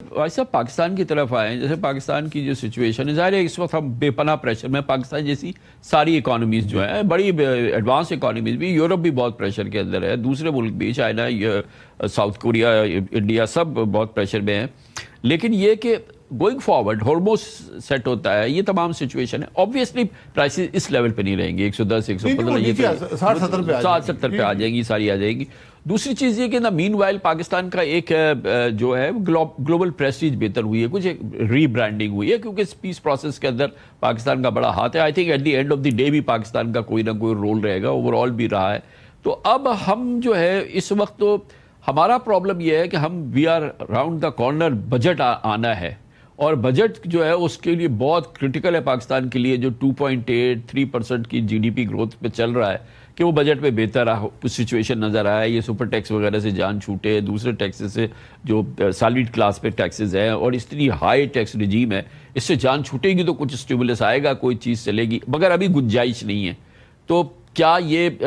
भाई साहब पाकिस्तान की तरफ आए, जैसे पाकिस्तान की जो सिचुएशन है, ज़ाहिर है इस वक्त हम बेपनाह प्रेशर में, पाकिस्तान जैसी सारी इकोनॉमीज जो है बड़ी एडवांस इकोनॉमीज भी, यूरोप भी बहुत प्रेशर के अंदर है, दूसरे मुल्क भी, चाइना, साउथ कोरिया, इंडिया, सब बहुत प्रेशर में है। लेकिन ये कि गोइंग फॉरवर्ड हॉर्मोस सेट होता है, ये तमाम सिचुएशन है, ऑब्वियसली प्राइसेस इस लेवल पे नहीं रहेंगी 110 115, ये 60-70 पे आ जाएंगी, सारी आ जाएगी। दूसरी चीज़ ये कि ना मीन वाइल पाकिस्तान का एक जो है ग्लोबल प्रेस्टीज बेहतर हुई है, कुछ एक रीब्रांडिंग हुई है, क्योंकि इस पीस प्रोसेस के अंदर पाकिस्तान का बड़ा हाथ है। I think at the end of the day भी पाकिस्तान का कोई ना कोई रोल रहेगा, ओवरऑल भी रहा है। तो अब हम जो है इस वक्त, तो हमारा प्रॉब्लम यह है कि हम we are round the corner, budget आना है, और बजट जो है उसके लिए बहुत क्रिटिकल है पाकिस्तान के लिए, जो 2.83% की जीडीपी ग्रोथ पे चल रहा है, कि वो बजट पे बेहतर सिचुएशन नज़र आया है। ये सुपर टैक्स वगैरह से जान छूटे, दूसरे टैक्सेस से जो सॉलिड क्लास पे टैक्सेस हैं और इतनी हाई टैक्स रिजीम है, इससे जान छूटेगी तो कुछ स्टिमुलस आएगा, कोई चीज़ चलेगी, मगर अभी गुंजाइश नहीं है। तो क्या ये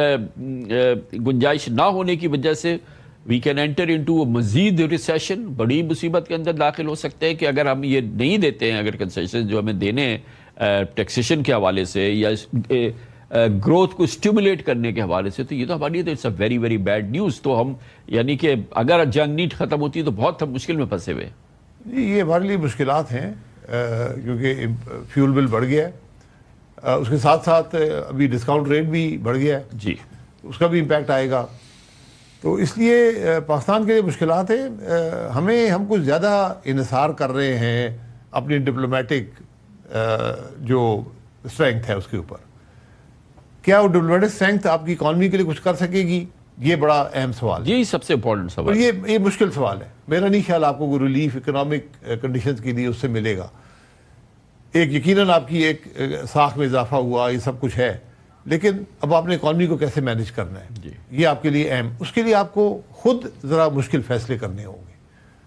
गुंजाइश ना होने की वजह से वी कैन एंटर इनटू मजीद रिसेशन, बड़ी मुसीबत के अंदर दाखिल हो सकते हैं कि अगर हम ये नहीं देते हैं, अगर कंसेशन जो हमें देने हैं टैक्सेशन के हवाले से या ग्रोथ को स्टिमुलेट करने के हवाले से, तो ये तो हमारी तो it's a very very bad news. तो हम यानी कि अगर जंग नीट ख़त्म होती है तो बहुत हम मुश्किल में फंसे हुए हैं। ये हमारे लिए मुश्किलात हैं, क्योंकि फ्यूल बिल बढ़ गया है, उसके साथ साथ अभी डिस्काउंट रेट भी बढ़ गया है जी, उसका भी इम्पैक्ट आएगा। तो इसलिए पाकिस्तान के लिए मुश्किलात है। हम कुछ ज़्यादा इन्हिसार कर रहे हैं अपनी डिप्लोमेटिक जो स्ट्रेंथ है उसके ऊपर। क्या वो डिप्लोमेटिक स्ट्रेंथ आपकी इकॉनमी के लिए कुछ कर सकेगी, ये बड़ा अहम सवाल है। यही सबसे इम्पोर्टेंट सवाल है। ये मुश्किल सवाल है। मेरा नहीं ख्याल आपको कोई रिलीफ इकोनॉमिक कंडीशंस के लिए उससे मिलेगा। एक यकीनन आपकी एक साख में इजाफा हुआ, ये सब कुछ है, लेकिन अब आपने इकॉनमी को कैसे मैनेज करना है, ये आपके लिए अहम, उसके लिए आपको खुद ज़रा मुश्किल फैसले करने होंगे।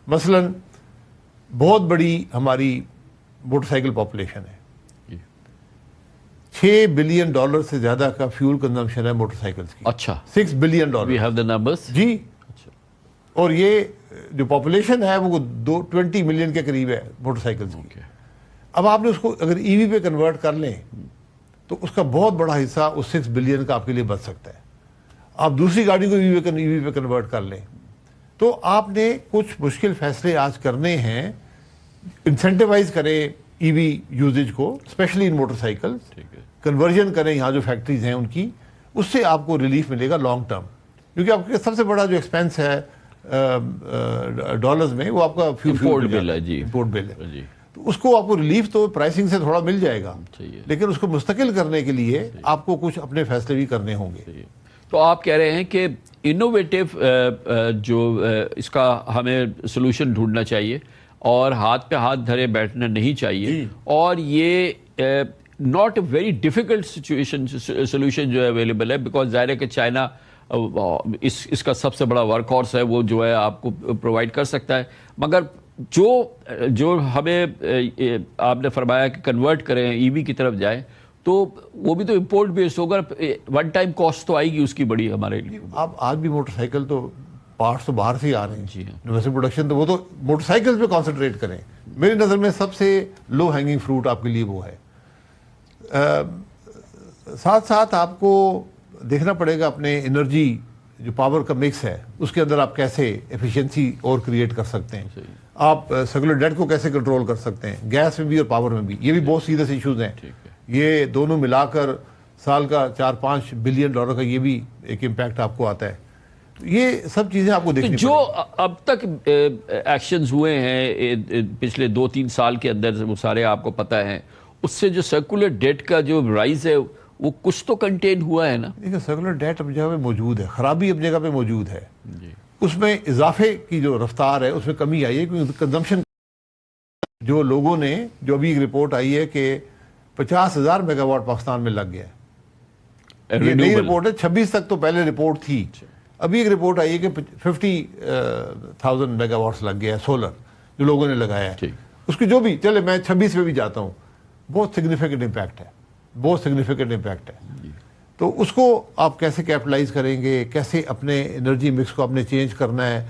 मसलन बहुत बड़ी हमारी मोटरसाइकिल पॉपुलेशन है, $6 बिलियन से ज्यादा का फ्यूल कंजम्पशन है मोटरसाइकिल्स की। अच्छा, $6 billion we have the numbers जी। अच्छा, और ये जो पॉपुलेशन है वो 20 मिलियन के करीब है मोटरसाइकिल्स की। अब आपने उसको अगर ईवी पे कन्वर्ट कर लें तो उसका बहुत बड़ा हिस्सा उस 6 बिलियन का आपके लिए बच सकता है। आप दूसरी गाड़ी को ईवी पे कन्वर्ट कर लें तो आपने कुछ मुश्किल फैसले आज करने हैं। इंसेंटिवाइज करें ईवी यूजेज को, स्पेशली इन मोटरसाइकिल, कन्वर्जन करें यहाँ जो फैक्ट्रीज हैं उनकी, उससे आपको रिलीफ मिलेगा लॉन्ग टर्म। क्योंकि आपके सबसे बड़ा जो एक्सपेंस है डॉलर्स में वो आपका इंपोर्ट बिल है जी, इंपोर्ट बिल है जी। तो उसको आपको रिलीफ तो प्राइसिंग से थोड़ा मिल जाएगा, लेकिन उसको मुस्तकिल करने के लिए आपको कुछ अपने फैसले भी करने होंगे। तो आप कह रहे हैं कि इनोवेटिव जो इसका हमें सोल्यूशन ढूंढना चाहिए और हाथ पे हाथ धरे बैठना नहीं चाहिए, और ये not a very difficult solution जो है अवेलेबल है, बिकॉज ज़ाहिर है कि चाइना इसका सबसे बड़ा वर्क हॉर्स है, वो जो है आपको प्रोवाइड कर सकता है। मगर जो हमें आपने फरमाया कि कन्वर्ट करें, ईवी की तरफ जाएं, तो वो भी तो इंपोर्ट बेस्ड होगा, वन टाइम कॉस्ट तो आएगी उसकी बड़ी हमारे लिए। आप आज भी मोटरसाइकिल तो पार्ट्स तो बाहर से ही आ रहे हैं जी, वैसे प्रोडक्शन तो वो तो मोटरसाइकिल पे कॉन्सेंट्रेट करें। मेरी नज़र में सबसे लो हैंगिंग फ्रूट आपके लिए वो है। साथ साथ आपको देखना पड़ेगा अपने एनर्जी जो पावर का मिक्स है उसके अंदर आप कैसे एफिशिएंसी और क्रिएट कर सकते हैं, आप सेक्युलर डेट को कैसे कंट्रोल कर सकते हैं, गैस में भी और पावर में भी। ये भी बहुत सीरियस इश्यूज हैं। ये दोनों मिलाकर साल का $4-5 बिलियन का ये भी एक इम्पैक्ट आपको आता है। ये सब चीजें आपको देखनी जो अब तक एक्शंस हुए हैं पिछले 2-3 साल के अंदर, वो सारे आपको पता है, उससे जो सर्कुलर डेट का जो राइज है वो कुछ तो कंटेन हुआ है ना। देखिए, सर्कुलर डेट अपनी जगह पे मौजूद है, खराबी अपनी जगह पे मौजूद है, उसमें इजाफे की जो रफ्तार है उसमें कमी आई है, क्योंकि कंजम्पशन जो लोगों ने, जो अभी एक रिपोर्ट आई है कि 50,000 मेगावाट पाकिस्तान में लग गया है। ये नई रिपोर्ट है, 26 तक तो पहले रिपोर्ट थी, अभी एक रिपोर्ट आई है कि 50,000 मेगावाट्स लग गया है सोलर जो लोगों ने लगाया है। उसकी जो भी चले, मैं 26 पे भी जाता हूँ, बहुत सिग्निफिकेंट इम्पैक्ट है, बहुत सिग्निफिकेंट इम्पैक्ट है। तो उसको आप कैसे कैपिटलाइज करेंगे, कैसे अपने एनर्जी मिक्स को आपने चेंज करना है,